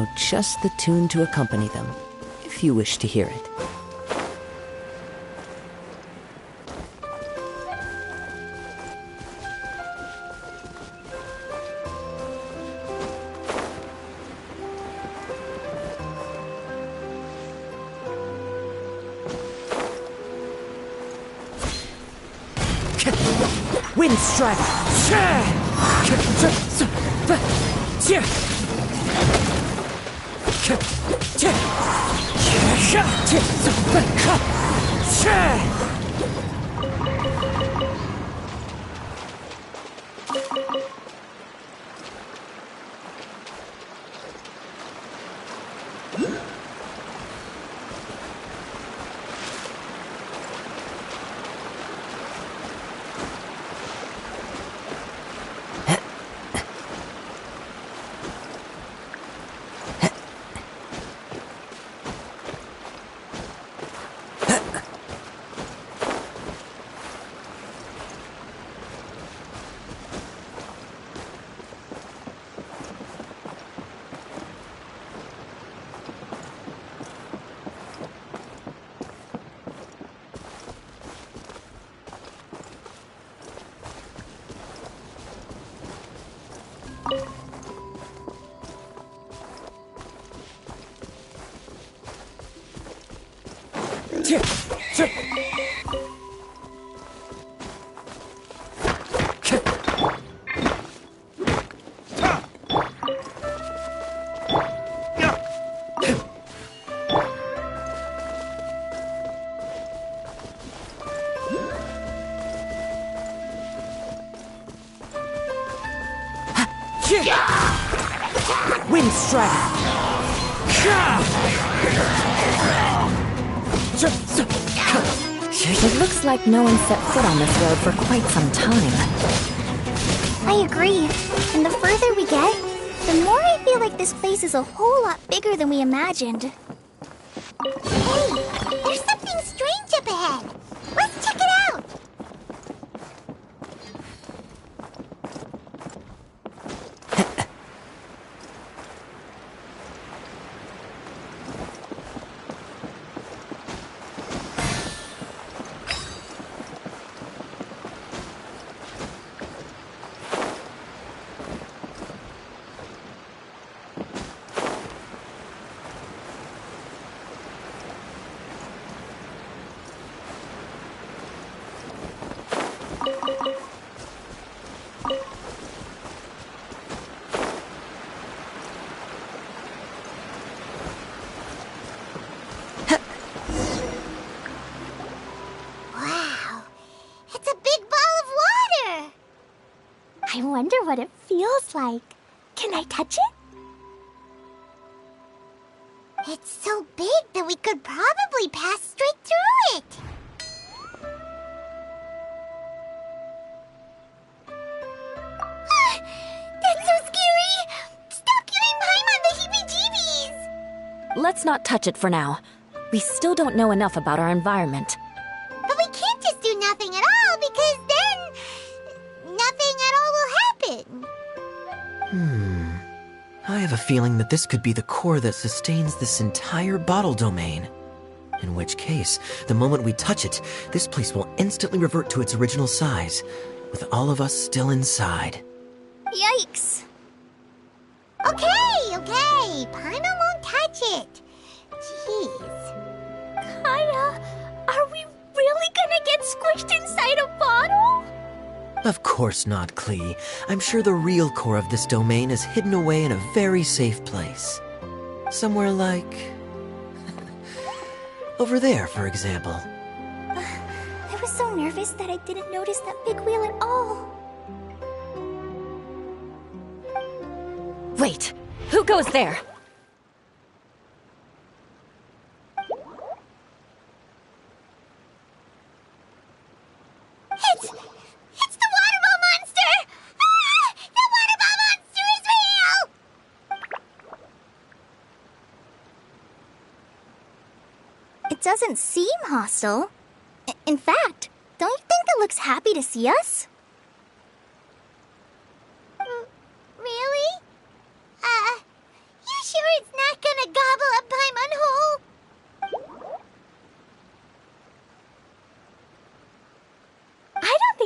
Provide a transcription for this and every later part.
know just the tune to accompany them, if you wish to hear it. Wind strike! Wind strike! It looks like no one set foot on this road for quite some time. I agree. And the further we get, the more I feel like this place is a whole lot bigger than we imagined. Hey, there's something strange up ahead. Let's check it out. I wonder what it feels like. Can I touch it? It's so big that we could probably pass straight through it. That's so scary! Stop giving Paimon the heebie-jeebies! Let's not touch it for now. We still don't know enough about our environment. But we can't just do nothing at all, because then nothing at all will happen. I have a feeling that this could be the core that sustains this entire bottle domain. In which case, the moment we touch it, this place will instantly revert to its original size, with all of us still inside. Yikes. Okay. Paimon won't touch it. Jeez. Kaya, are we really gonna get squished inside a bottle? Of course not, Klee. I'm sure the real core of this domain is hidden away in a very safe place. Somewhere like... over there, for example. I was so nervous that I didn't notice that big wheel at all. Wait, who goes there? It's the waterball monster! Ah! The waterball monster is real! It doesn't seem hostile. In fact, don't you think it looks happy to see us? Really? You sure it's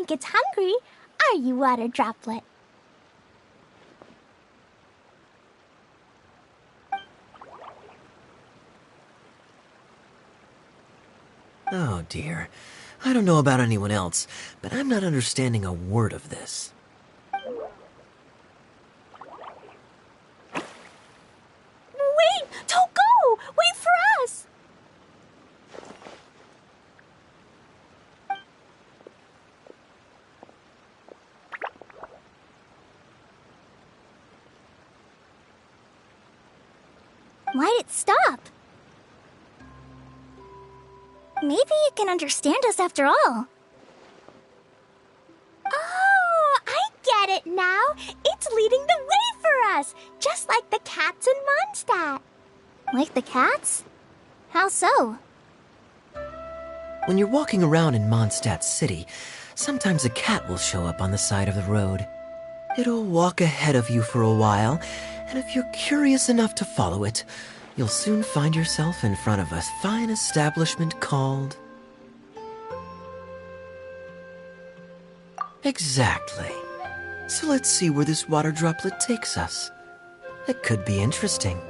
think it's hungry, are you, water droplet? Oh dear. I don't know about anyone else, but I'm not understanding a word of this. Wait! Don't go! Wait for us! Why'd it stop? Maybe it can understand us after all. Oh, I get it now. It's leading the way for us, just like the cats in Mondstadt. Like the cats? How so? When you're walking around in Mondstadt City, sometimes a cat will show up on the side of the road. It'll walk ahead of you for a while, and if you're curious enough to follow it, you'll soon find yourself in front of a fine establishment called... Exactly. So let's see where this water droplet takes us. It could be interesting.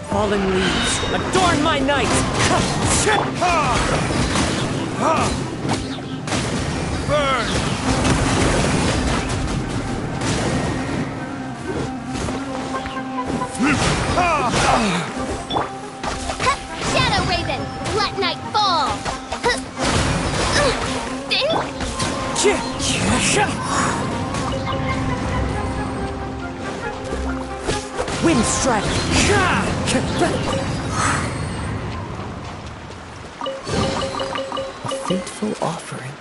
Fallen leaves, adorn my night! Burn! Shadow Raven, let night fall! Wind strike! A fateful offering.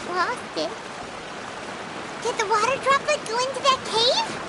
Lost it. Did the water droplet go into that cave?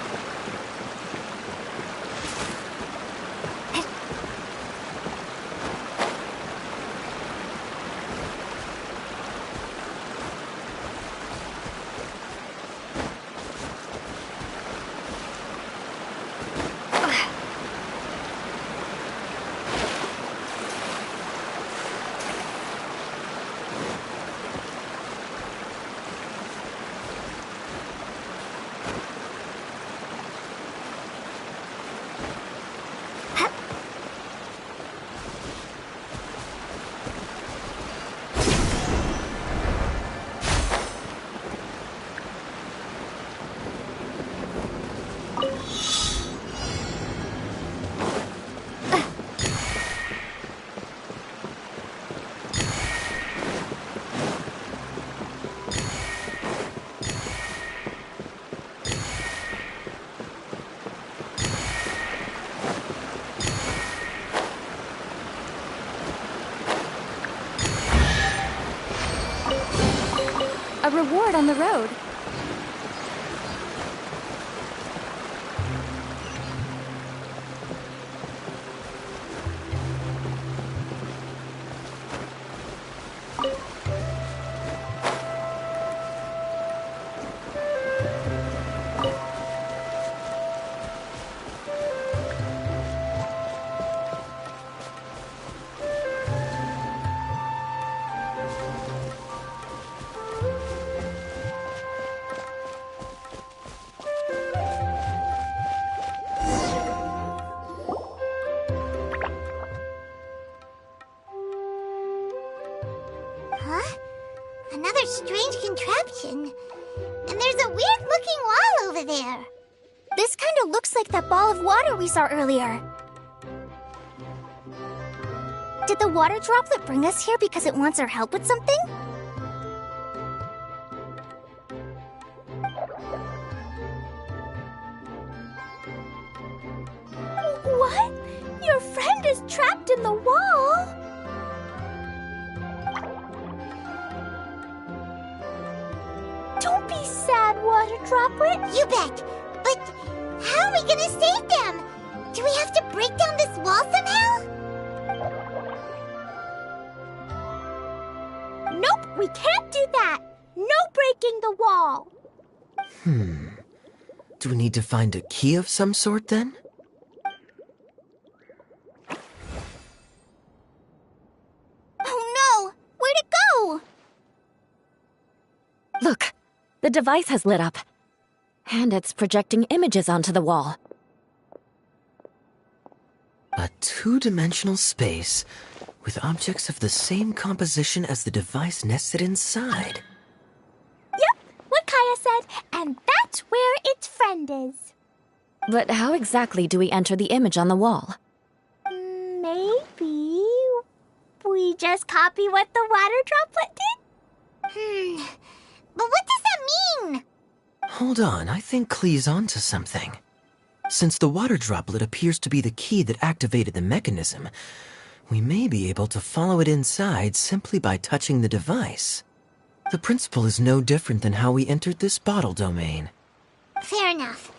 A reward on the road. Huh? Another strange contraption. And there's a weird-looking wall over there. This kind of looks like that ball of water we saw earlier. Did the water droplet bring us here because it wants our help with something? What? Your friend is trapped in the wall? Don't be sad, water droplet. You bet. But how are we gonna save them? Do we have to break down this wall somehow? Nope, we can't do that. No breaking the wall. Do we need to find a key of some sort, then? Oh no! Where'd it go? Look, the device has lit up. And it's projecting images onto the wall. A two-dimensional space with objects of the same composition as the device nested inside. Yep, what Kaya said, and that's where its friend is. But how exactly do we enter the image on the wall? Maybe we just copy what the water droplet did? But what does that mean? Hold on, I think Klee's onto something. Since the water droplet appears to be the key that activated the mechanism, we may be able to follow it inside simply by touching the device. The principle is no different than how we entered this bottle domain. Fair enough.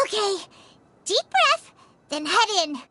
Okay, deep breath, then head in.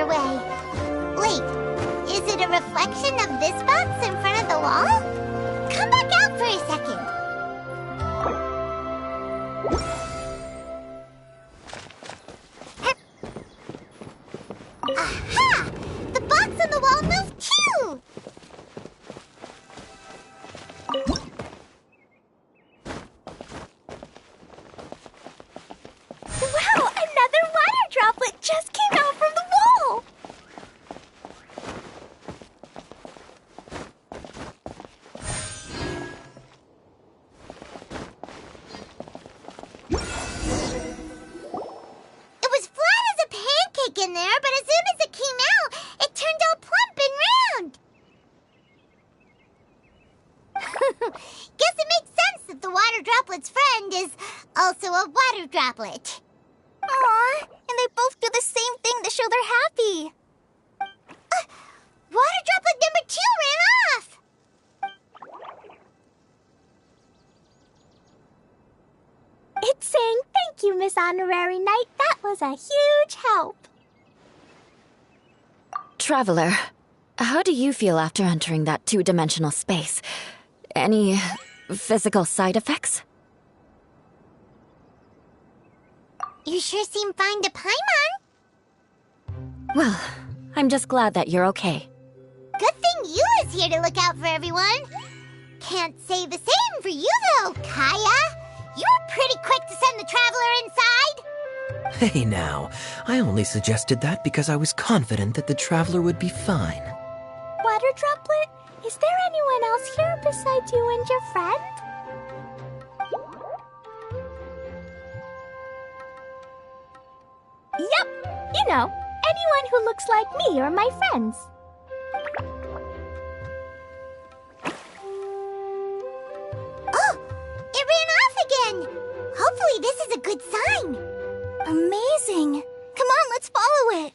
your way. Wait, is it a reflection of this box in front of the wall? Come back out for a second. Aha! The box on the wall moved too! Wow! Another water droplet just came out from the wall! It was flat as a pancake in there, but as soon as it came out, it turned all plump and round. Guess it makes sense that the water droplet's friend is also a water droplet. Aw, and they both do the same thing to show they're happy. Water droplet number 2 ran off. It's saying thank you, Miss Honorary Knight. That was a huge help. Traveler, how do you feel after entering that two-dimensional space? Any physical side effects? You sure seem fine to Paimon. Well, I'm just glad that you're okay. Good thing Eula's here to look out for everyone. Can't say the same for you, though, Kaya. You were pretty quick to send the traveler inside. Hey now, I only suggested that because I was confident that the traveler would be fine. Water Droplet, is there anyone else here besides you and your friend? Yep, you know, anyone who looks like me or my friends. Oh, it ran off again. Hopefully this is a good sign. Amazing. Come on, let's follow it.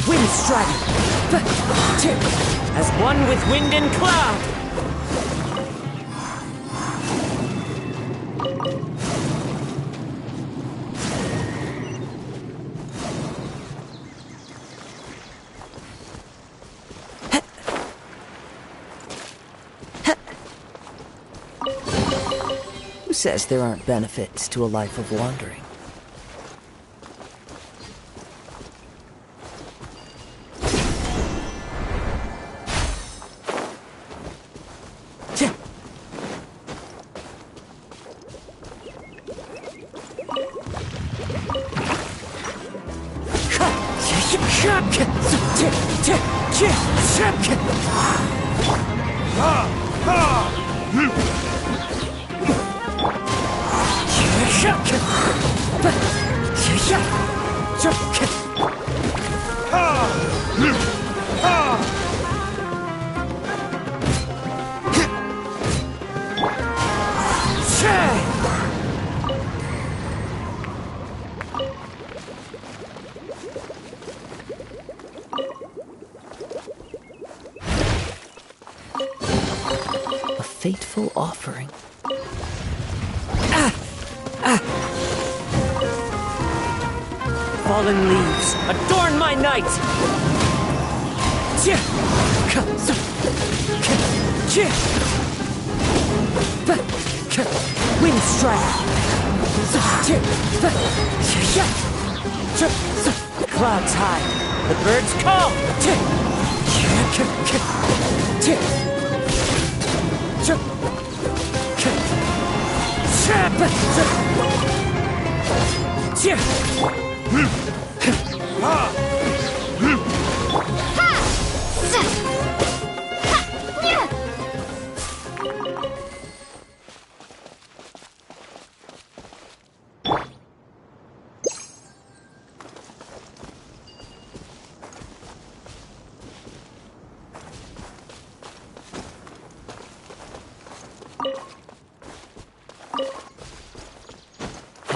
Wind strike! As one with wind and cloud! Who says there aren't benefits to a life of wandering? A fateful offering. Fallen leaves, adorn my night! Wind strike! Clouds high, the birds call!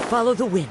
Follow the wind.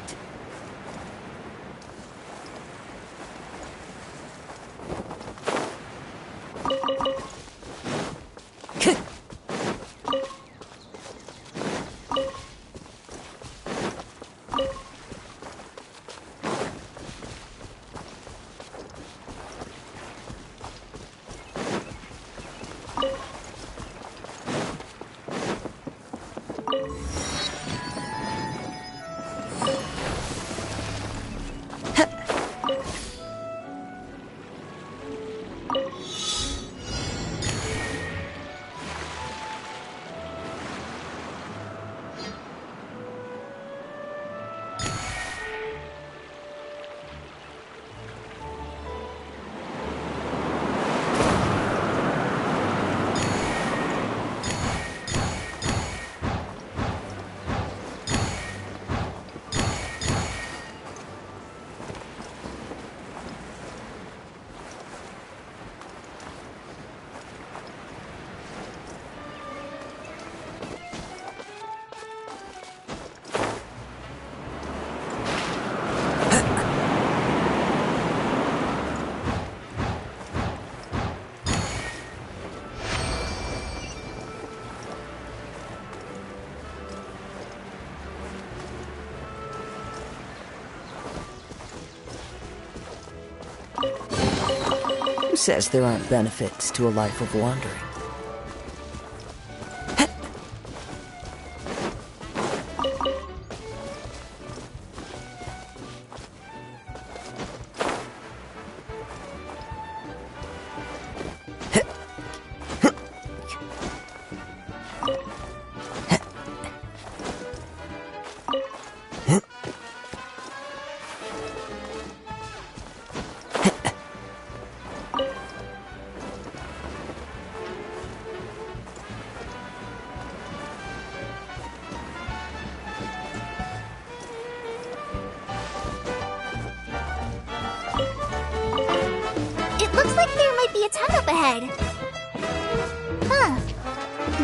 Who says there aren't benefits to a life of wandering?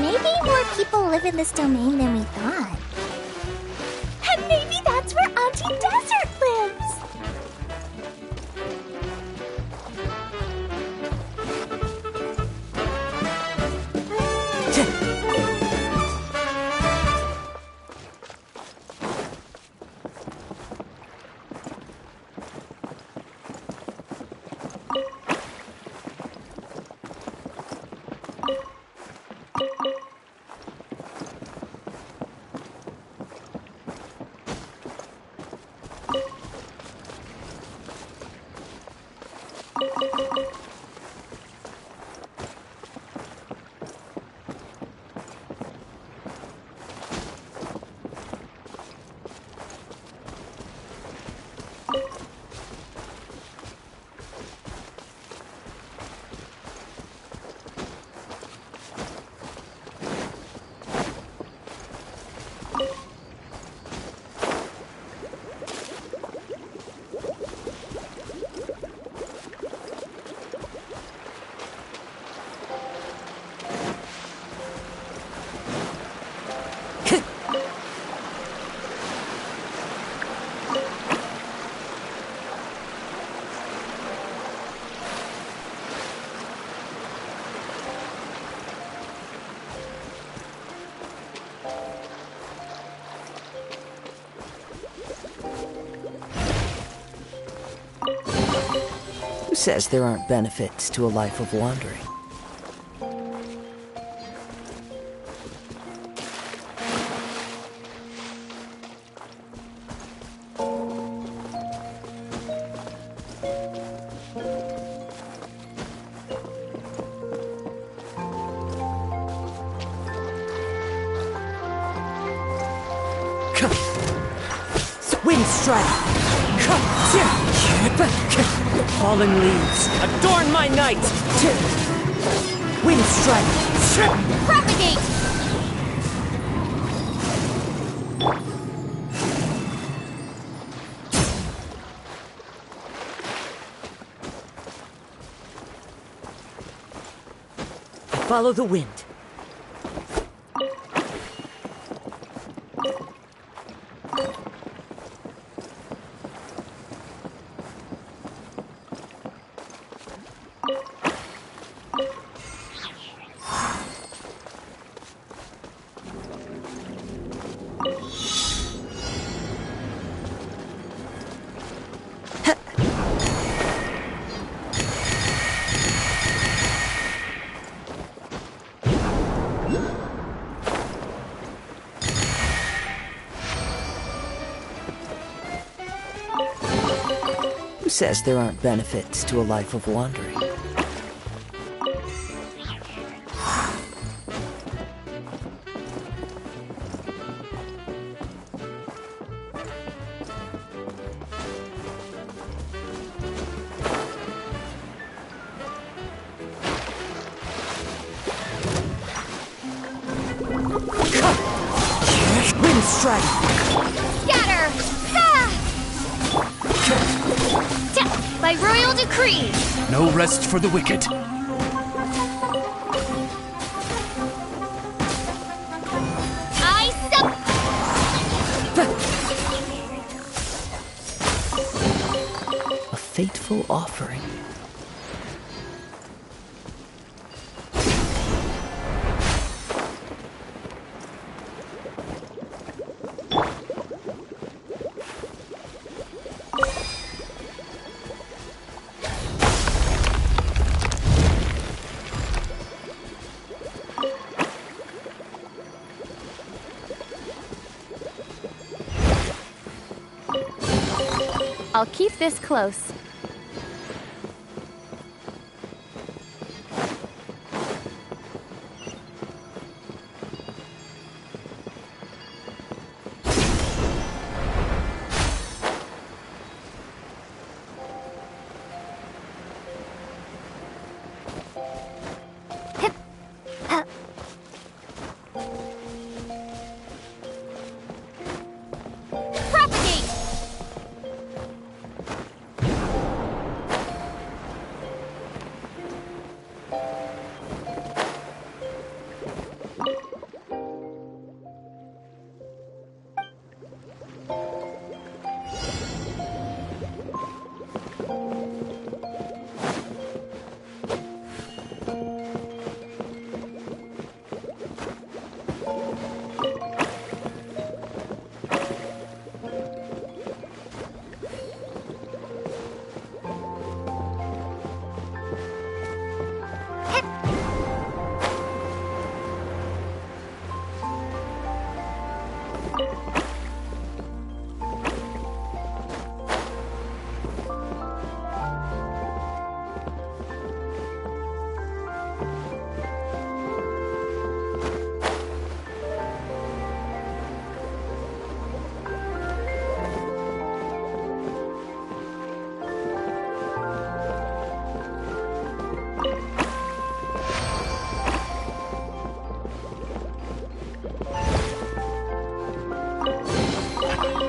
Maybe more people live in this domain than we thought. And maybe that's where Auntie Desert lives! Who says there aren't benefits to a life of wandering? Wind strike! Falling leaves, adorn my night! Wind strike! Propagate! Follow the wind. Who says there aren't benefits to a life of wandering? Wind strike! Scatter! Ha! Death by royal decree! No rest for the wicked. I A fateful offering. I'll keep this close. propagate!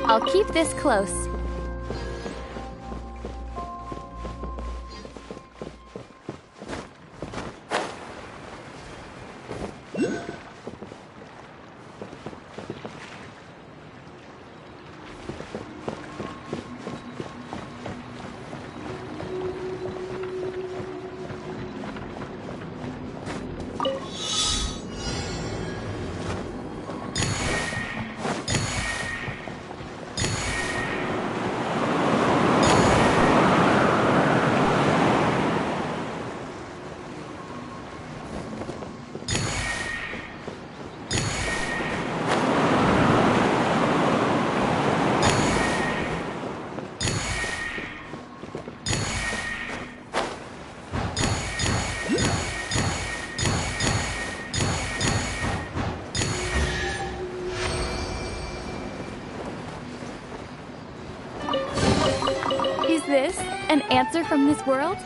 I'll keep this close. Is this an answer from this world?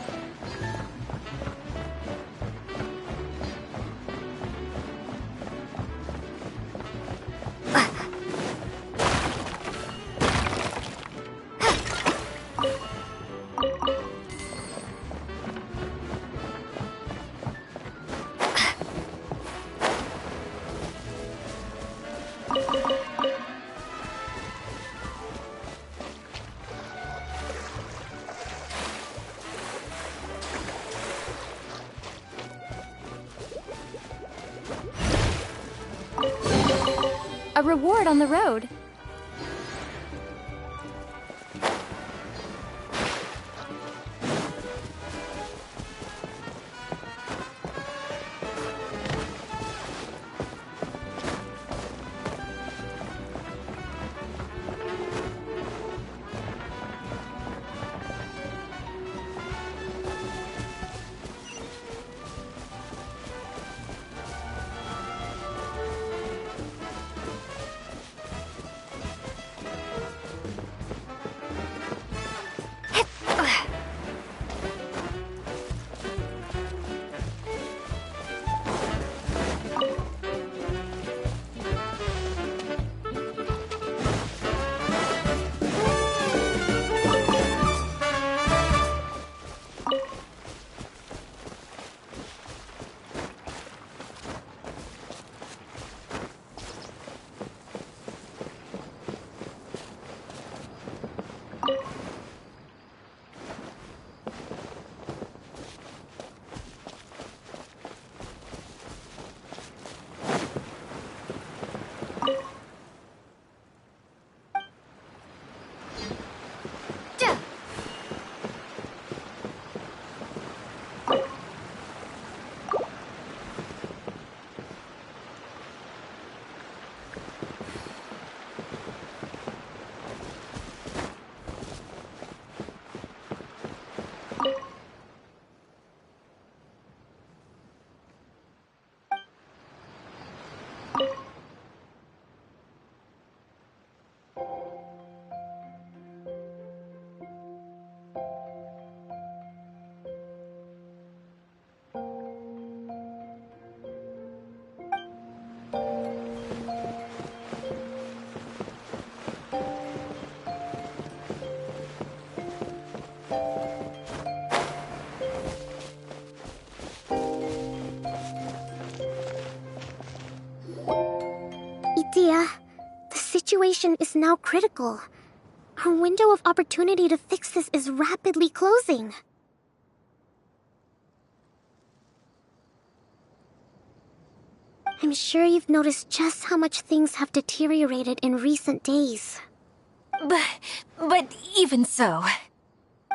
A reward on the road. Idea, the situation is now critical. Our window of opportunity to fix this is rapidly closing. I'm sure you've noticed just how much things have deteriorated in recent days. But even so...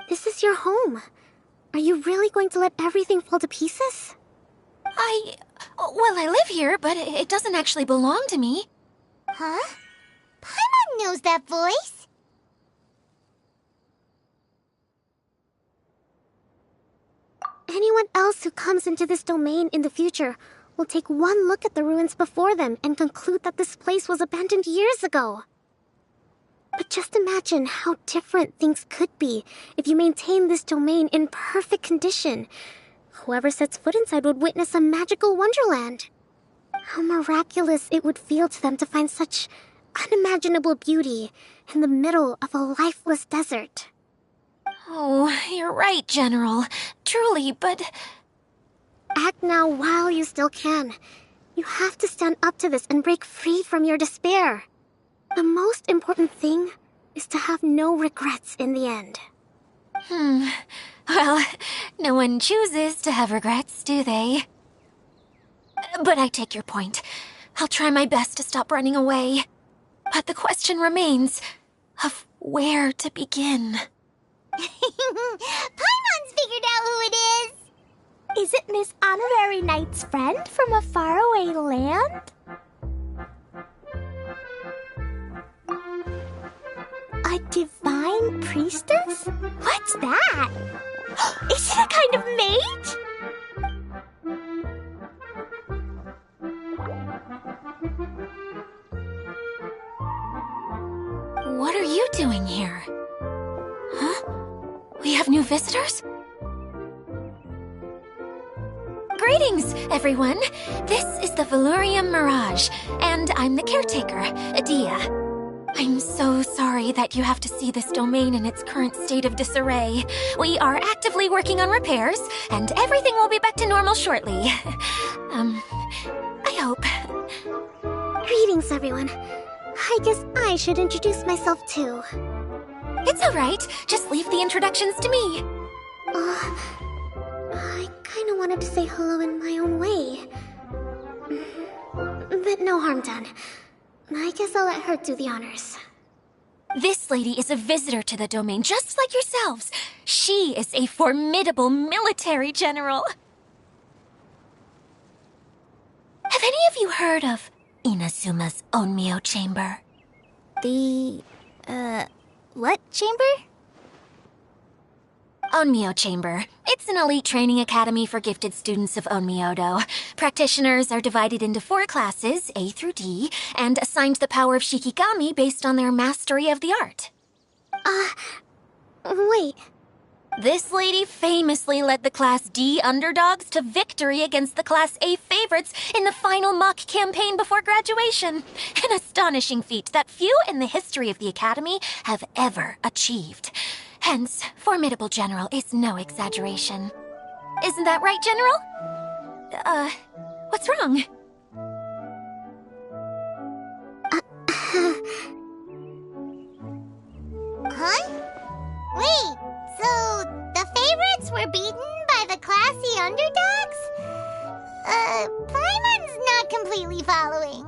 This is your home. Are you really going to let everything fall to pieces? Well, I live here, but it doesn't actually belong to me. Huh? knows that voice. Anyone else who comes into this domain in the future will take one look at the ruins before them and conclude that this place was abandoned years ago. But just imagine how different things could be if you maintain this domain in perfect condition. Whoever sets foot inside would witness a magical wonderland. How miraculous it would feel to them to find such unimaginable beauty in the middle of a lifeless desert. Oh, you're right, General. Truly, but... Act now while you still can. You have to stand up to this and break free from your despair. The most important thing is to have no regrets in the end. Well, no one chooses to have regrets, do they? But I take your point. I'll try my best to stop running away. But the question remains of where to begin. Paimon's figured out who it is. Is it Miss Honorary Knight's friend from a faraway land? A divine priestess? What's that? Is it a kind of mage? What are you doing here? Huh? We have new visitors? Greetings, everyone! This is the Valurium Mirage, and I'm the caretaker, Adia. I'm so sorry that you have to see this domain in its current state of disarray. We are actively working on repairs, and everything will be back to normal shortly. I hope. Greetings, everyone. I guess I should introduce myself too. It's alright, just leave the introductions to me. I kinda wanted to say hello in my own way. But no harm done. I guess I'll let her do the honors. This lady is a visitor to the domain, just like yourselves. She is a formidable military general. Have any of you heard of Inazuma's Onmyo Chamber? The, what chamber? Onmyo Chamber. It's an elite training academy for gifted students of Onmyodo. Practitioners are divided into 4 classes, A through D, and assigned the power of Shikigami based on their mastery of the art. Wait. This lady famously led the Class D underdogs to victory against the Class A favorites in the final mock campaign before graduation. An astonishing feat that few in the history of the academy have ever achieved. Hence, formidable general is no exaggeration. Isn't that right, General? What's wrong? Huh? Wait, so the favorites were beaten by the classy underdogs? Paimon's not completely following.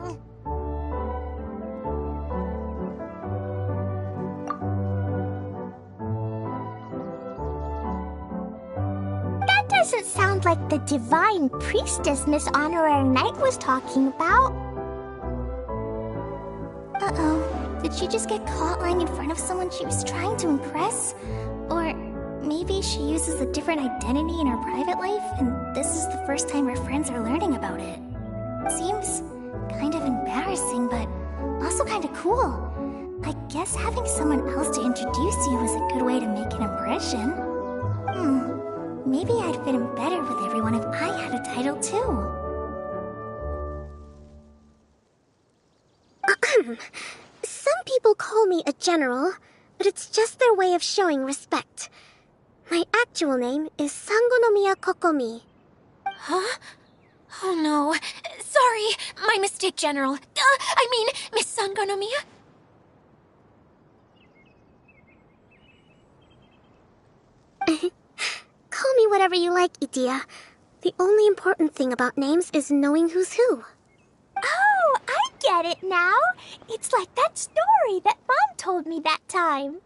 Doesn't sound like the divine priestess Miss Honorary Knight was talking about. Uh-oh. Did she just get caught lying in front of someone she was trying to impress? Or maybe she uses a different identity in her private life, and this is the first time her friends are learning about it. Seems kind of embarrassing, but also kind of cool. I guess having someone else to introduce you is a good way to make an impression. Maybe I'd fit in better with everyone if I had a title too. Some people call me a general, but it's just their way of showing respect. My actual name is Sangonomiya Kokomi. Huh? Oh no. Sorry, my mistake, General. I mean, Miss Sangonomiya? Call me whatever you like, Idia. The only important thing about names is knowing who's who. Oh, I get it now. It's like that story that Mom told me that time.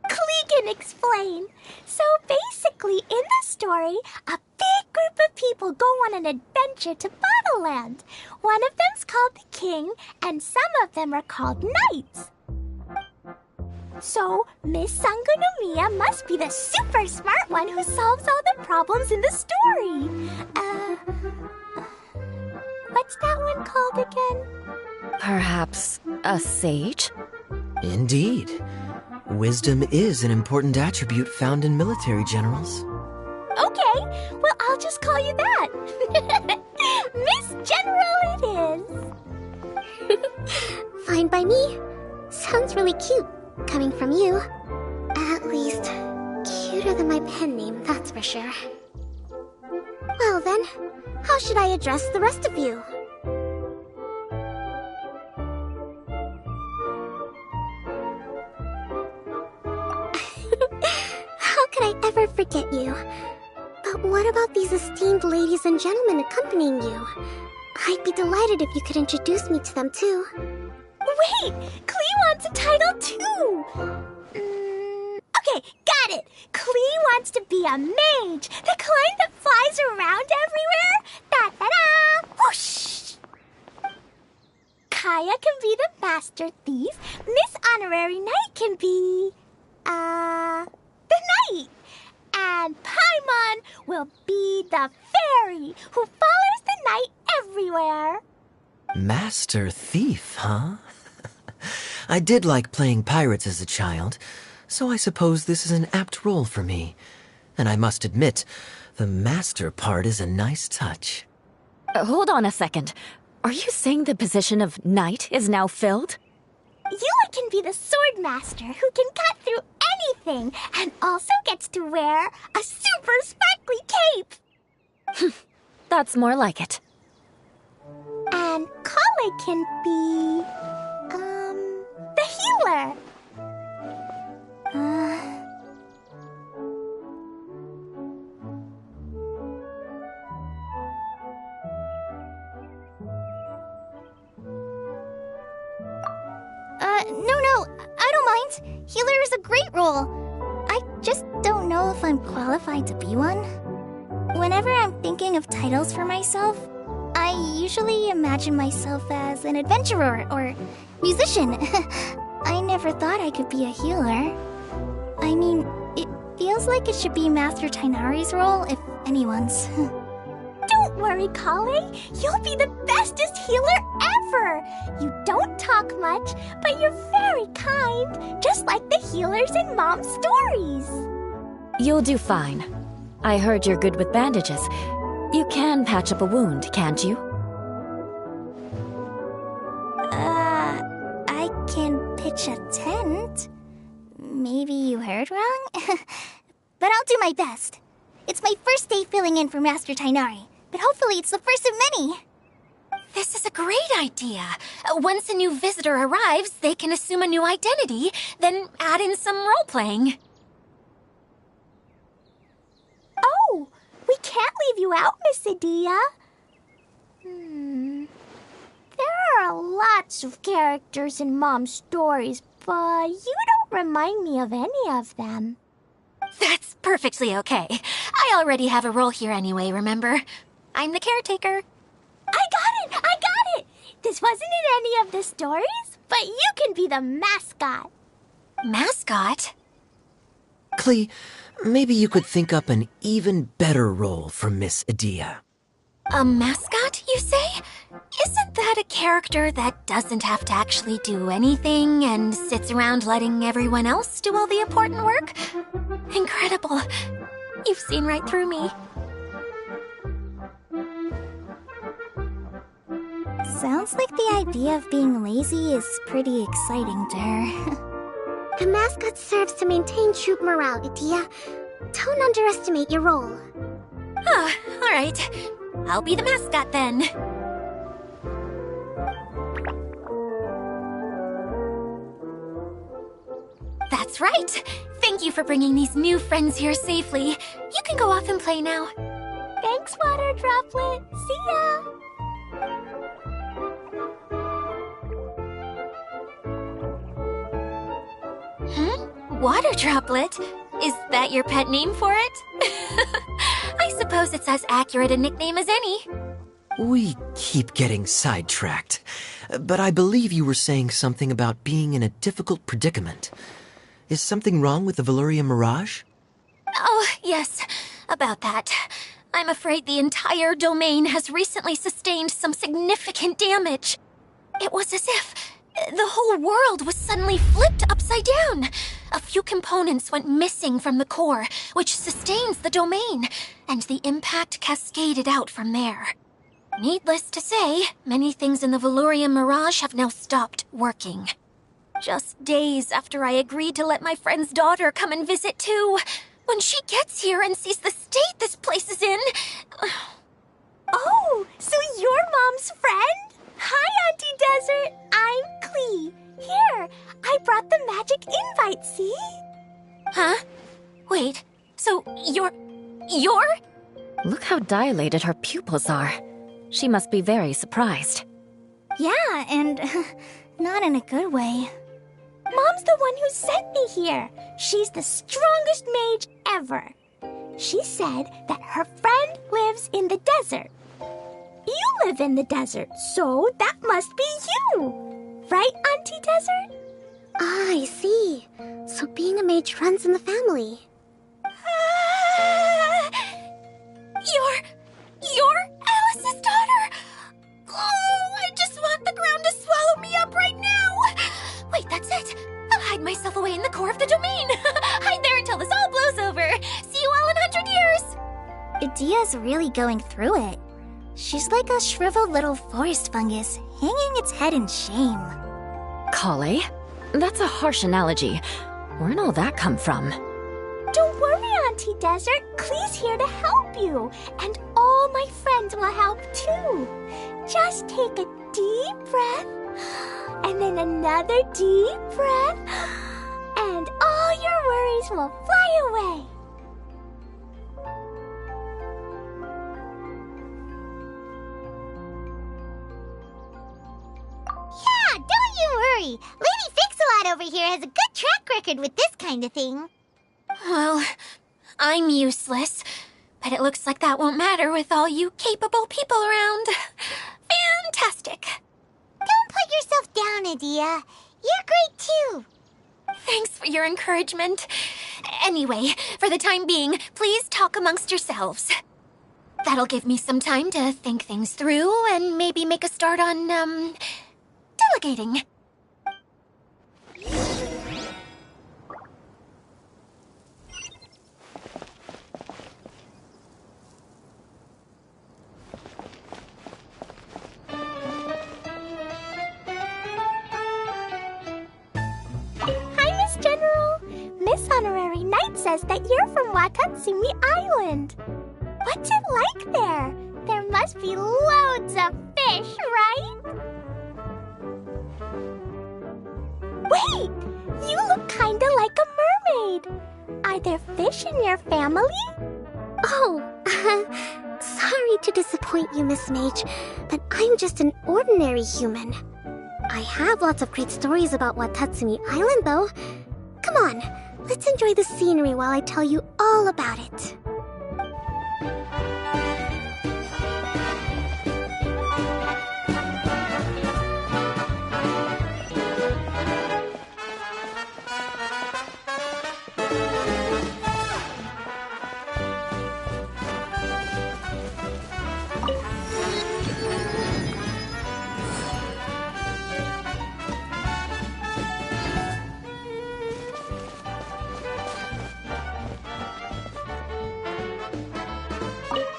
Clique can explain. So basically, in the story, a big group of people go on an adventure to Bottleland. One of them's called the King, and some of them are called Knights. So, Miss Sangonomiya must be the super smart one who solves all the problems in the story. What's that one called again? Perhaps a sage? Indeed. Wisdom is an important attribute found in military generals. Okay, well, I'll just call you that. Miss General it is. Fine by me. Sounds really cute, coming from you. At least, cuter than my pen name, that's for sure. Well then, how should I address the rest of you? How could I ever forget you? But what about these esteemed ladies and gentlemen accompanying you? I'd be delighted if you could introduce me to them too. Wait, Klee wants a title too. Okay, got it. Klee wants to be a mage, the kind that flies around everywhere. Da-da-da! Whoosh! Kaya can be the master thief. Miss Honorary Knight can be, the knight. And Paimon will be the fairy who follows the knight everywhere. Master Thief, huh? I did like playing pirates as a child, so I suppose this is an apt role for me. And I must admit, the master part is a nice touch. Hold on a second. Are you saying the position of knight is now filled? Yula can be the sword master who can cut through anything and also gets to wear a super sparkly cape. That's more like it. And Kale can be, the healer. No, I don't mind. Healer is a great role. I just don't know if I'm qualified to be one. Whenever I'm thinking of titles for myself, I usually imagine myself as an adventurer or musician. I never thought I could be a healer. I mean, it feels like it should be Master Tainari's role, if anyone's. Don't worry, Kale. You'll be the bestest healer ever. You don't talk much, but you're very kind, just like the healers in Mom's stories. You'll do fine. I heard you're good with bandages. You can patch up a wound, can't you? I can pitch a tent. Maybe you heard wrong? But I'll do my best. It's my first day filling in for Master Tainari, but hopefully it's the first of many. This is a great idea. Once a new visitor arrives, they can assume a new identity, then add in some role-playing. Oh, we can't leave you out, Miss Adia. There are lots of characters in Mom's stories, but you don't remind me of any of them. That's perfectly okay. I already have a role here anyway, remember? I'm the caretaker. I got it! This wasn't in any of the stories, but you can be the mascot. Mascot? Klee, maybe you could think up an even better role for Miss Adia. A mascot, you say? Isn't that a character that doesn't have to actually do anything and sits around letting everyone else do all the important work? Incredible. You've seen right through me. Sounds like the idea of being lazy is pretty exciting to her. The mascot serves to maintain troop morale, Adia. Don't underestimate your role. Ah, all right. I'll be the mascot then. That's right. Thank you for bringing these new friends here safely. You can go off and play now. Thanks, Water Droplet. See ya! Water droplet? Is that your pet name for it? I suppose it's as accurate a nickname as any. We keep getting sidetracked, but I believe you were saying something about being in a difficult predicament. Is something wrong with the Veluria Mirage? Oh, yes, about that. I'm afraid the entire domain has recently sustained some significant damage. It was as if the whole world was suddenly flipped upside down. A few components went missing from the core, which sustains the domain, and the impact cascaded out from there. Needless to say, many things in the Veluria Mirage have now stopped working. Just days after I agreed to let my friend's daughter come and visit too. When she gets here and sees the state this place is in... Oh, so you're Mom's friend? Hi, Auntie Desert. I'm Klee. Here, I brought the magic invite, see? Huh? Wait, so you're... Look how dilated her pupils are. She must be very surprised. Yeah, and not in a good way. Mom's the one who sent me here. She's the strongest mage ever. She said that her friend lives in the desert. You live in the desert, so that must be you. Right, Auntie Desert? Ah, I see. So being a mage runs in the family. You're Alice's daughter! Oh, I just want the ground to swallow me up right now! Wait, that's it! I'll hide myself away in the core of the domain! Hide there until this all blows over! See you all in 100 years! Idia's really going through it. She's like a shriveled little forest fungus, hanging its head in shame. Kale? That's a harsh analogy. Where'd all that come from? Don't worry, Auntie Desert. Klee's here to help you. And all my friends will help too. Just take a deep breath, and then another deep breath, and all your worries will fly away. Yeah, don't you worry. Lady Fix-a-Lot over here has a good track record with this kind of thing. Well, I'm useless, but it looks like that won't matter with all you capable people around. Fantastic. Don't put yourself down, Idia. You're great too. Thanks for your encouragement. Anyway, for the time being, please talk amongst yourselves. That'll give me some time to think things through and maybe make a start on, delegating. Miss Honorary Knight says that you're from Watatsumi Island. What's it like there? There must be loads of fish, right? Wait! You look kinda like a mermaid. Are there fish in your family? Oh, sorry to disappoint you, Miss Mage, but I'm just an ordinary human. I have lots of great stories about Watatsumi Island, though. Come on, let's enjoy the scenery while I tell you all about it.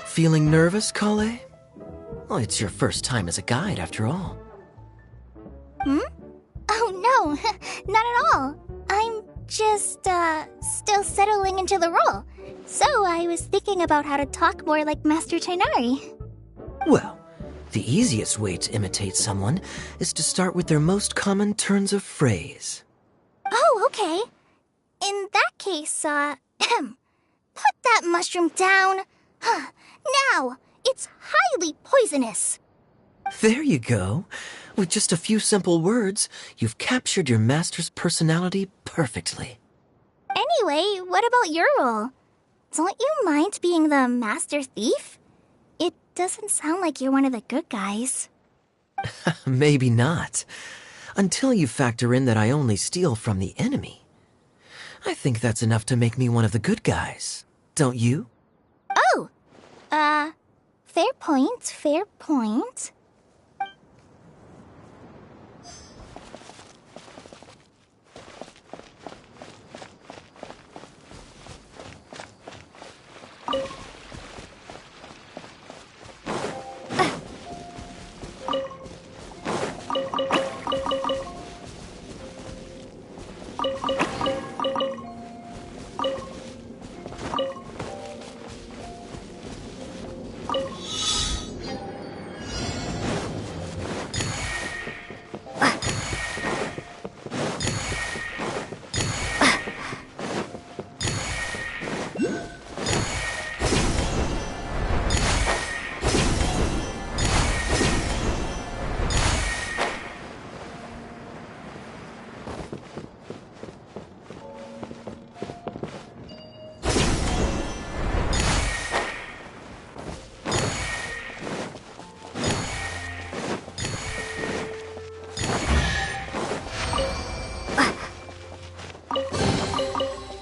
Feeling nervous, Kale? Oh, it's your first time as a guide, after all. Oh, no, not at all. I'm just, still settling into the role. So I was thinking about how to talk more like Master Tighnari. Well, the easiest way to imitate someone is to start with their most common turns of phrase. Oh, okay. In that case, put that mushroom down. Now, it's highly poisonous. There you go. With just a few simple words, you've captured your master's personality perfectly. Anyway, what about your role? Don't you mind being the master thief? It doesn't sound like you're one of the good guys. Maybe not. Until you factor in that I only steal from the enemy. I think that's enough to make me one of the good guys. Don't you? Oh! Fair point, fair point.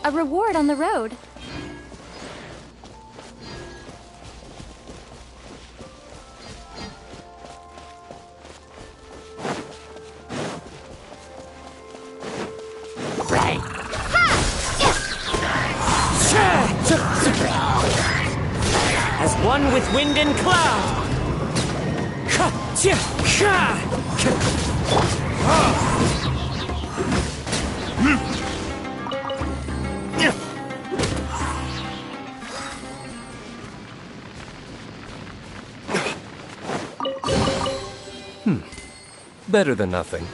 A reward on the road. As one with wind and cloud. Better than nothing.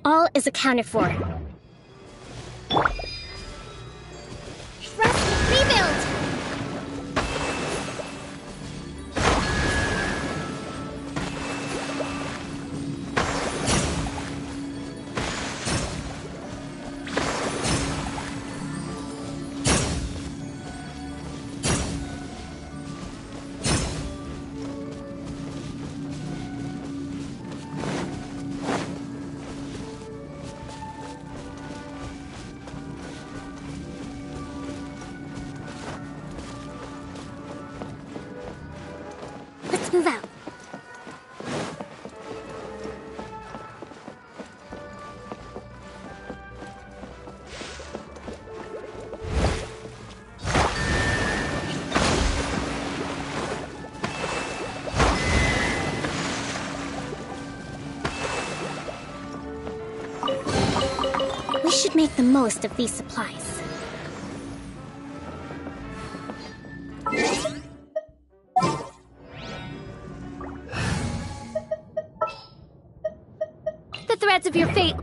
All is accounted for. Trust, rebuild! Let's move out. We should make the most of these supplies. The threads of your fate.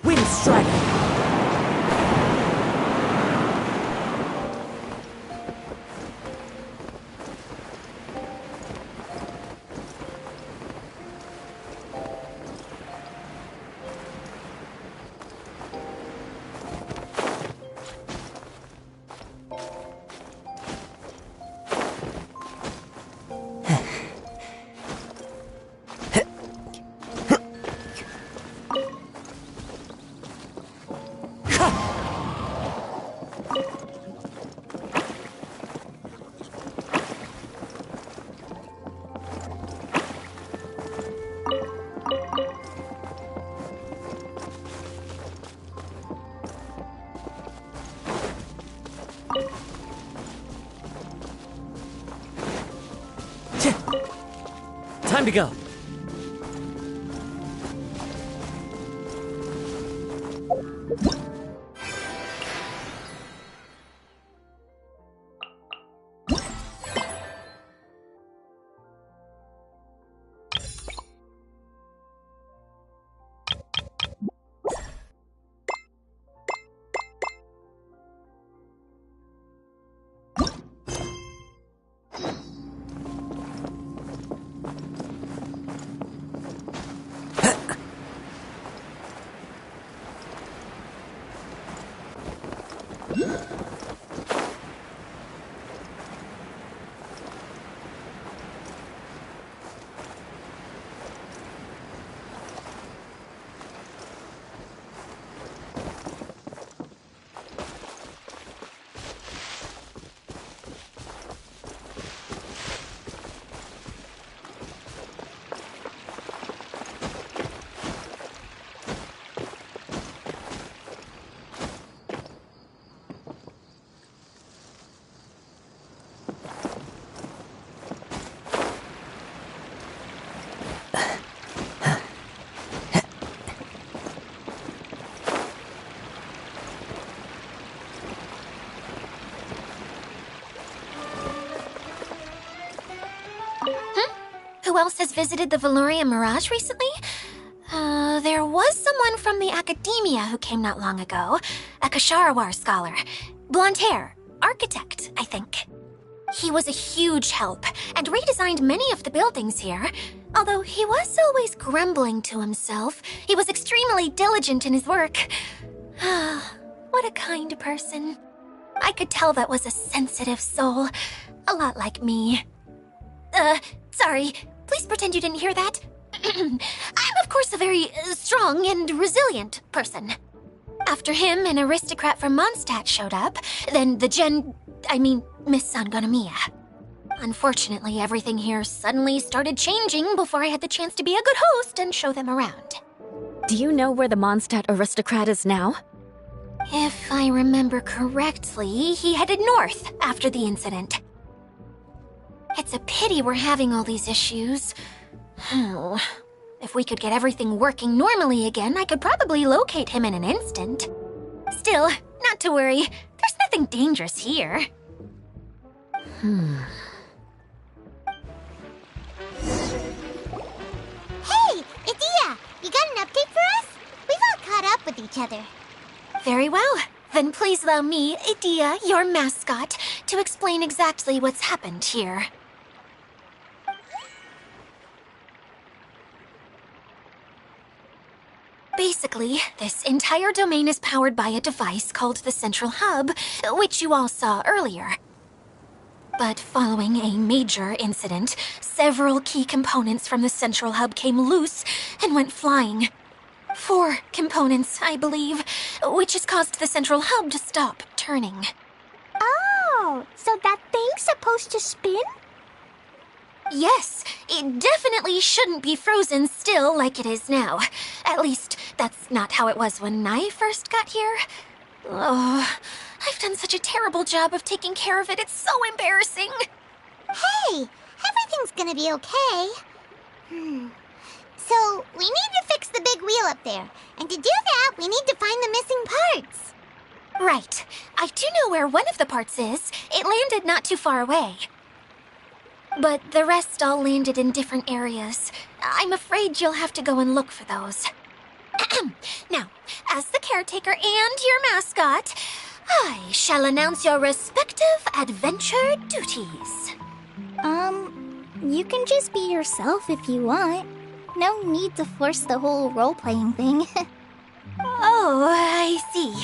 Wind strike! Time to go. Who else has visited the Valoria Mirage recently? There was someone from the academia who came not long ago. A Kasharawar scholar. Blonde hair. Architect, I think. He was a huge help and redesigned many of the buildings here. Although he was always grumbling to himself, he was extremely diligent in his work. What a kind person. I could tell that was a sensitive soul. A lot like me. Sorry. Please pretend you didn't hear that. I'm, of course, a very strong and resilient person. After him, an aristocrat from Mondstadt showed up, then Miss Sangonomiya. Unfortunately, everything here suddenly started changing before I had the chance to be a good host and show them around. Do you know where the Mondstadt aristocrat is now? If I remember correctly, he headed north after the incident. It's a pity we're having all these issues. Oh, if we could get everything working normally again, I could probably locate him in an instant. Still, not to worry. There's nothing dangerous here. Hey, Idia! You got an update for us? We've all caught up with each other. Very well. Then please allow me, Idia, your mascot, to explain exactly what's happened here. Basically, this entire domain is powered by a device called the Central Hub, which you all saw earlier. But following a major incident, several key components from the Central Hub came loose and went flying. 4 components, I believe, which has caused the Central Hub to stop turning. Oh, so that thing's supposed to spin? Yes, it definitely shouldn't be frozen still like it is now. At least, that's not how it was when I first got here. Oh, I've done such a terrible job of taking care of it, it's so embarrassing. Hey, everything's gonna be okay. So, we need to fix the big wheel up there. And to do that, we need to find the missing parts. Right. I do know where one of the parts is. It landed not too far away. But the rest all landed in different areas. I'm afraid you'll have to go and look for those. Now, as the caretaker and your mascot, I shall announce your respective adventure duties. You can just be yourself if you want. No need to force the whole role-playing thing. Oh, I see.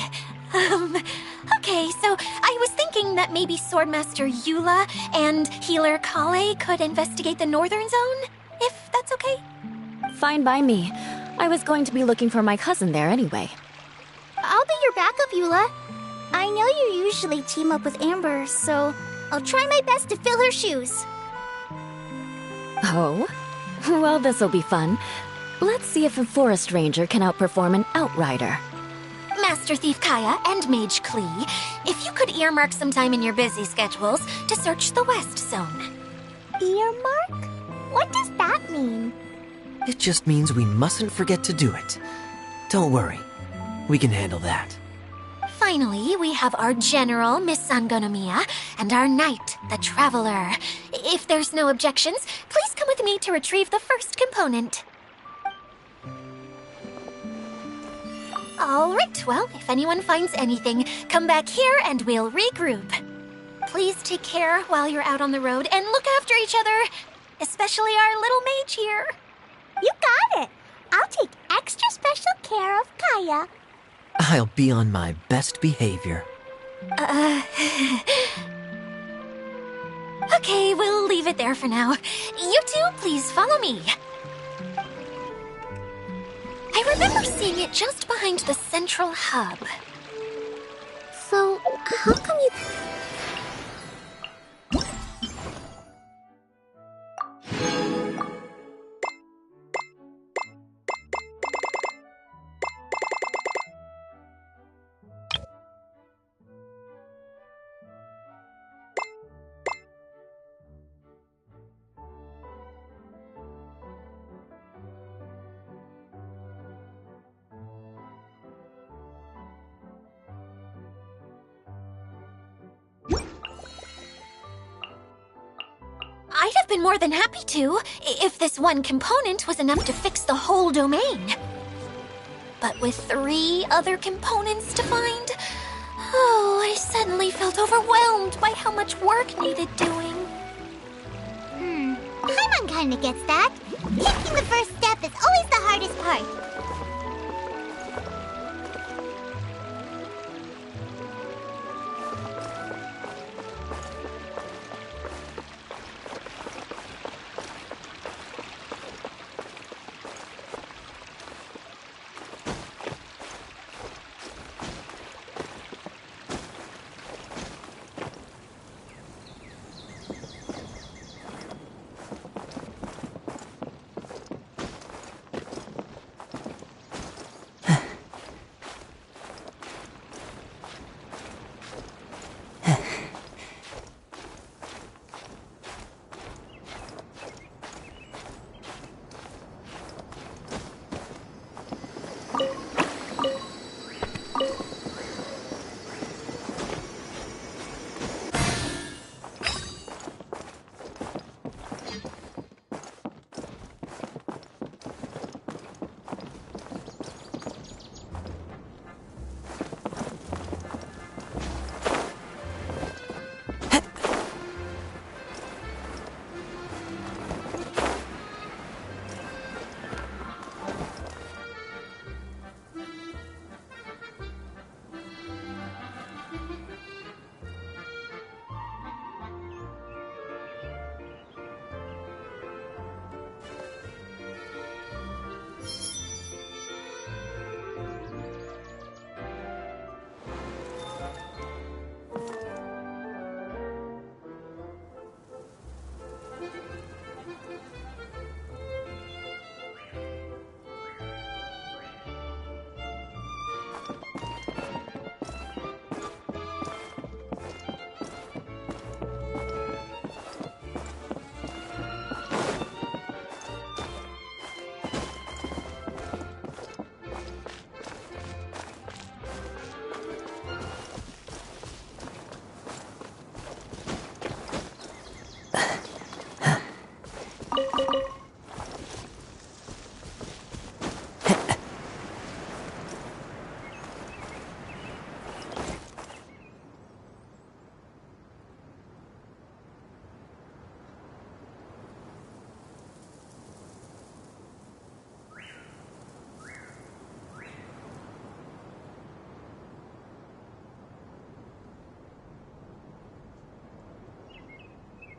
Okay, so I was thinking that maybe Swordmaster Eula and Healer Kale could investigate the Northern Zone, if that's okay? Fine by me. I was going to be looking for my cousin there anyway. I'll be your backup, Eula. I know you usually team up with Amber, so I'll try my best to fill her shoes. Oh? Well, this'll be fun. Let's see if a forest ranger can outperform an outrider. Master Thief Kaya and Mage Klee, if you could earmark some time in your busy schedules to search the West Zone. Earmark? What does that mean? It just means we mustn't forget to do it. Don't worry. We can handle that. Finally, we have our General, Miss Sangonomiya, and our Knight, the Traveler. If there's no objections, please come with me to retrieve the first component. All right, well, if anyone finds anything, come back here and we'll regroup. Please take care while you're out on the road and look after each other, especially our little mage here. You got it. I'll take extra special care of Kaya. I'll be on my best behavior. Okay, we'll leave it there for now. You two, please follow me. I remember seeing it just behind the central hub. So, how come you... I'd have been more than happy to, if this one component was enough to fix the whole domain. But with 3 other components to find, I suddenly felt overwhelmed by how much work needed doing. Paimon kinda gets that. Taking the first step is always the hardest part.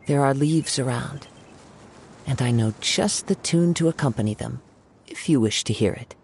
There are leaves around, and I know just the tune to accompany them, if you wish to hear it.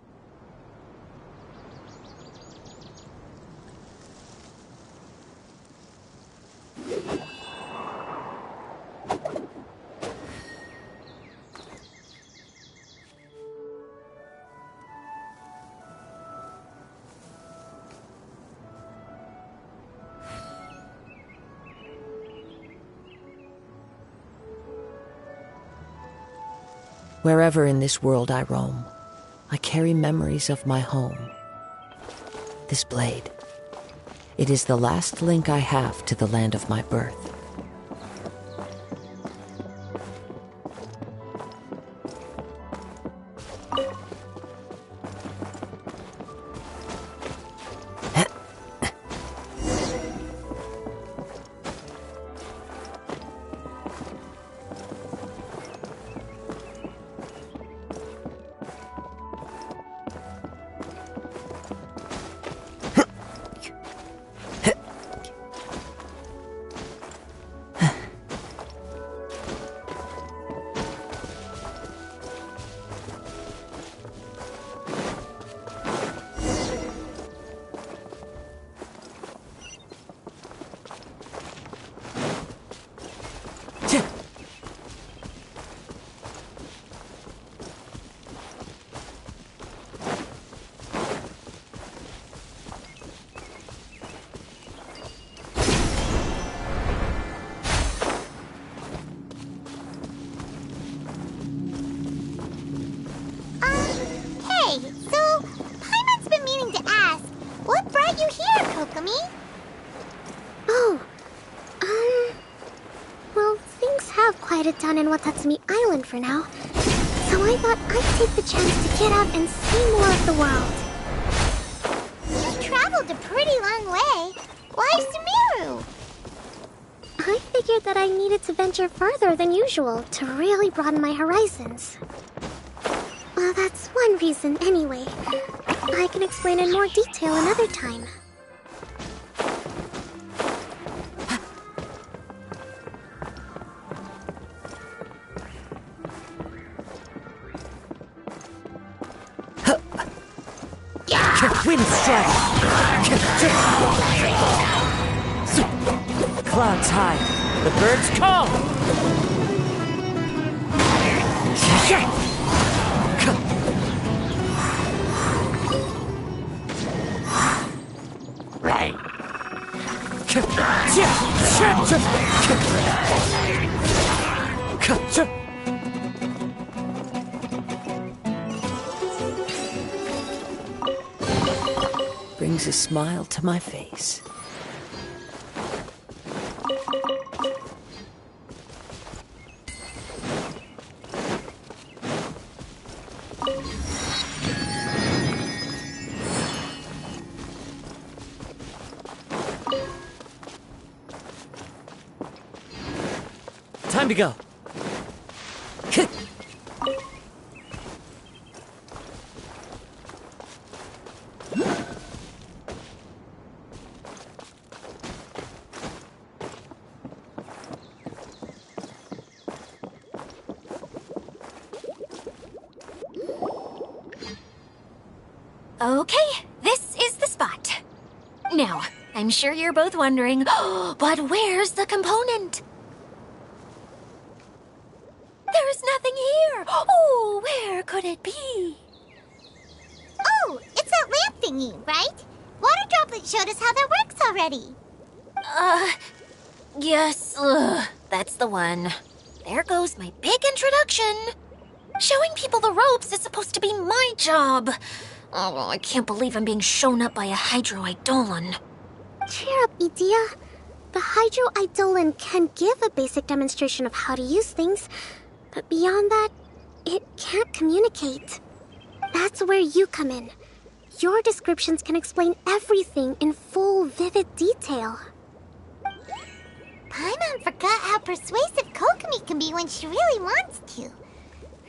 Wherever in this world I roam, I carry memories of my home. This blade, it is the last link I have to the land of my birth. Down in Watatsumi Island for now, so I thought I'd take the chance to get out and see more of the world. You traveled a pretty long way. Why Sumeru? I figured that I needed to venture further than usual to really broaden my horizons. Well, that's one reason anyway. I can explain in more detail another time. Wind strike! Clouds high. The birds call! Right. Brings a smile to my face. Time to go. Okay, this is the spot. Now, I'm sure you're both wondering, but where's the component? There's nothing here. Oh, where could it be? Oh, it's that lamp thingy, right? Water Droplet showed us how that works already. Yes, that's the one. There goes my big introduction. Showing people the ropes is supposed to be my job. Oh, I can't believe I'm being shown up by a Hydro Eidolon. Cheer up, Idia. The Hydro Eidolon can give a basic demonstration of how to use things, but beyond that, it can't communicate. That's where you come in. Your descriptions can explain everything in full, vivid detail. Paimon forgot how persuasive Kokomi can be when she really wants to.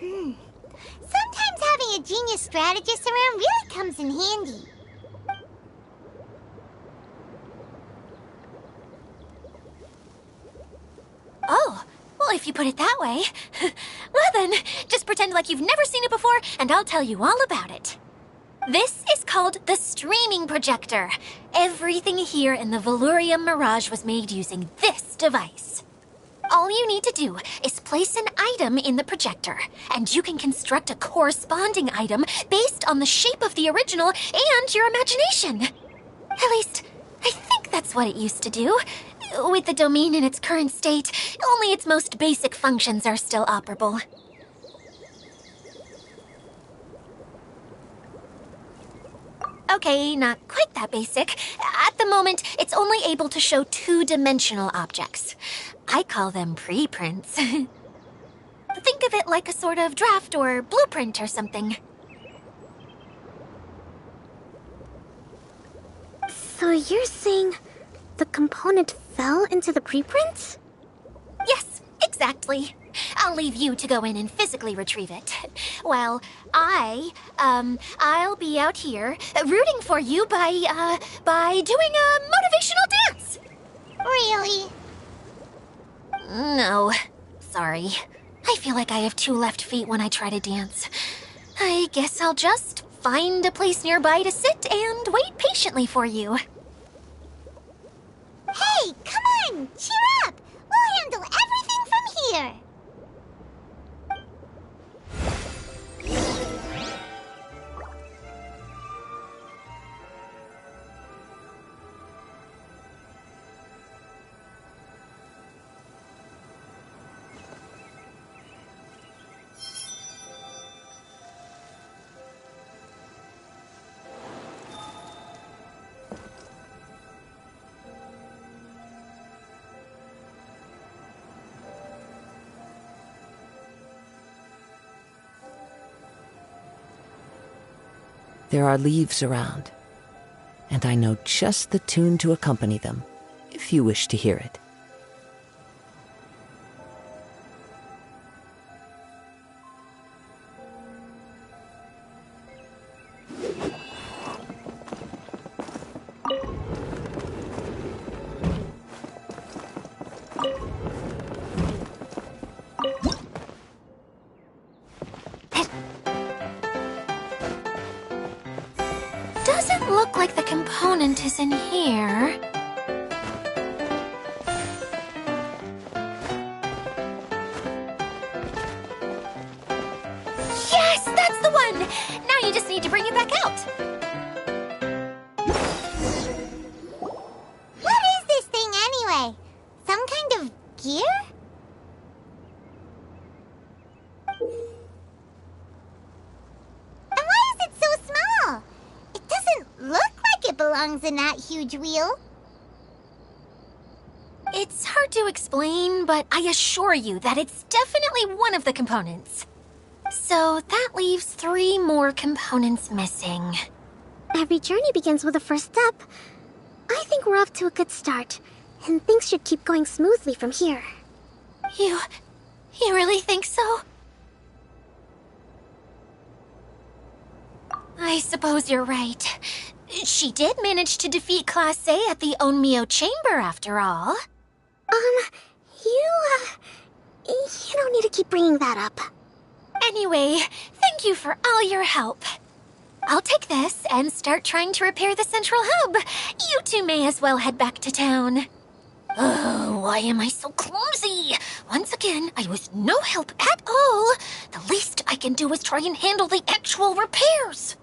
Sometimes having a genius strategist around really comes in handy. Oh, if you put it that way. Well then, just pretend like you've never seen it before, and I'll tell you all about it. This is called the streaming projector. Everything here in the Valurium Mirage was made using this device. All you need to do is place an item in the projector, and you can construct a corresponding item based on the shape of the original and your imagination. At least, I think that's what it used to do. With the domain in its current state, only its most basic functions are still operable. Okay, not quite that basic. At the moment, it's only able to show two-dimensional objects. I call them preprints. Think of it like a sort of draft or blueprint or something. So you're saying the component fell into the preprints? Yes, exactly. I'll leave you to go in and physically retrieve it. While I'll be out here rooting for you by doing a motivational dance. Really? No, sorry. I feel like I have two left feet when I try to dance. I guess I'll just find a place nearby to sit and wait patiently for you. Hey, come on! Cheer up! We'll handle everything from here! There are leaves around, and I know just the tune to accompany them, if you wish to hear it. Doesn't look like the component is in here. Yes, that's the one! Now you just need to bring it back out. What is this thing anyway? Some kind of gear? And why is it so small? It doesn't look like it belongs in that huge wheel. It's hard to explain, but I assure you that it's definitely one of the components. So that leaves 3 more components missing. Every journey begins with a first step. I think we're off to a good start, and things should keep going smoothly from here. You really think so? I suppose you're right. She did manage to defeat Class A at the Onmyo Chamber, after all. You don't need to keep bringing that up. Anyway, thank you for all your help. I'll take this and start trying to repair the central hub. You two may as well head back to town. Oh, why am I so clumsy? Once again, I was no help at all. The least I can do is try and handle the actual repairs.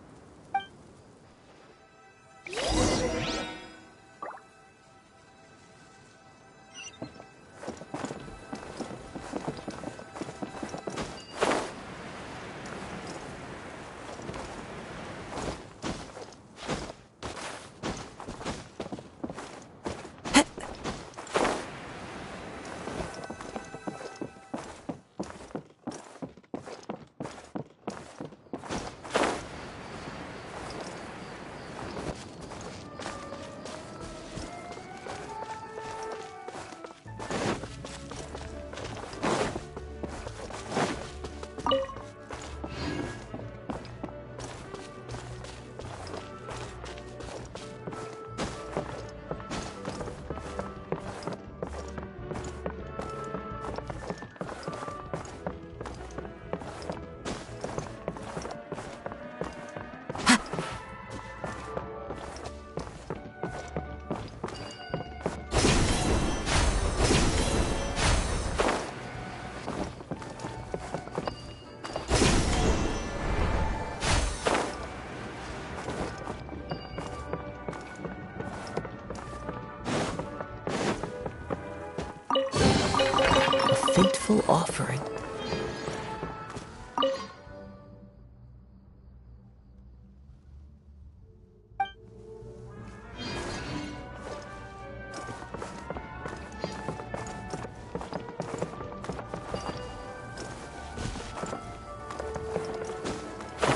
fateful offering.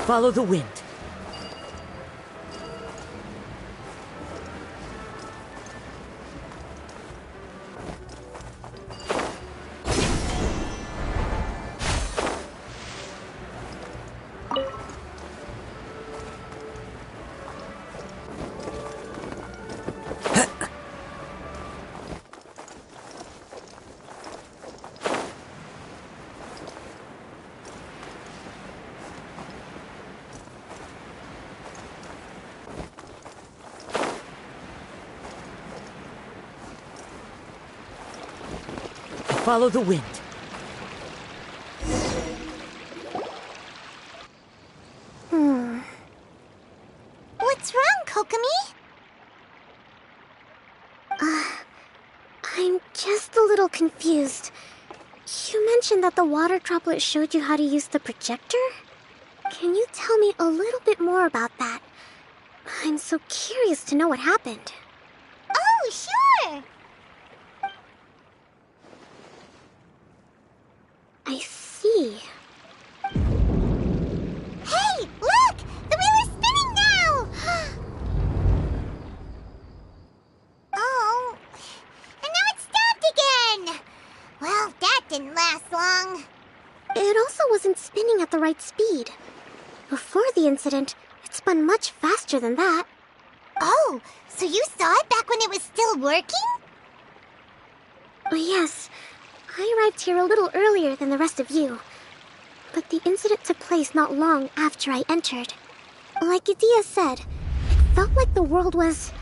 Follow the wind. Follow the wind. What's wrong, Kokomi? I'm just a little confused. You mentioned that the water droplet showed you how to use the projector? Can you tell me a little bit more about that? I'm so curious to know what happened. Oh, sure! I see. Hey, look! The wheel is spinning now! Oh, and now it's stopped again! Well, that didn't last long. It also wasn't spinning at the right speed. Before the incident, it spun much faster than that. Oh, so you saw it back when it was still working? Yes. I arrived here a little earlier than the rest of you. But the incident took place not long after I entered. Like Idia said, it felt like the world was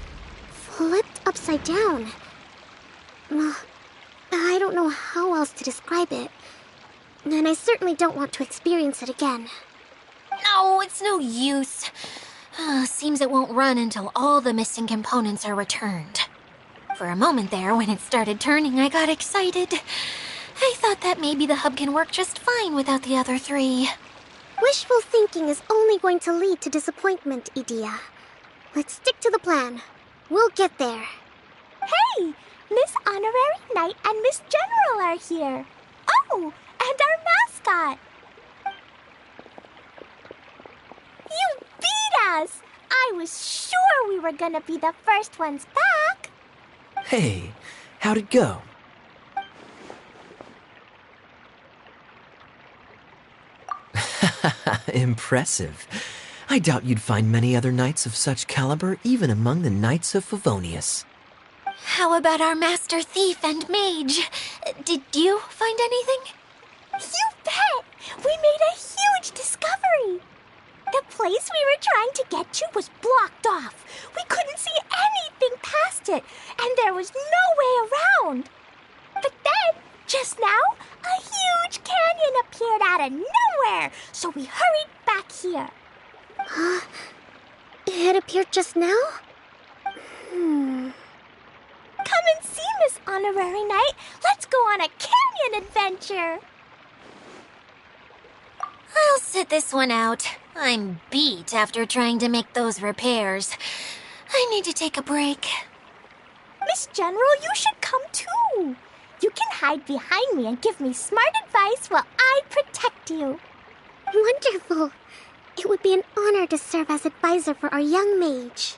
flipped upside down. I don't know how else to describe it. And I certainly don't want to experience it again. No, it's no use. Seems it won't run until all the missing components are returned. For a moment there, when it started turning, I got excited. I thought that maybe the hub can work just fine without the other three. Wishful thinking is only going to lead to disappointment, Idia. Let's stick to the plan. We'll get there. Hey! Miss Honorary Knight and Miss General are here. Oh, and our mascot. You beat us! I was sure we were gonna be the first ones back. Hey, how'd it go? Impressive. I doubt you'd find many other knights of such caliber even among the Knights of Favonius. How about our master thief and mage? Did you find anything? You bet! We made a huge discovery. The place we were trying to get to was blocked off. We couldn't see anything past it, and there was no way around. But then, just now, a huge canyon appeared out of nowhere, so we hurried back here. It appeared just now? Come and see, Miss Honorary Knight. Let's go on a canyon adventure. I'll sit this one out. I'm beat after trying to make those repairs. I need to take a break. Miss General, you should come too. You can hide behind me and give me smart advice while I protect you. Wonderful. It would be an honor to serve as advisor for our young mage.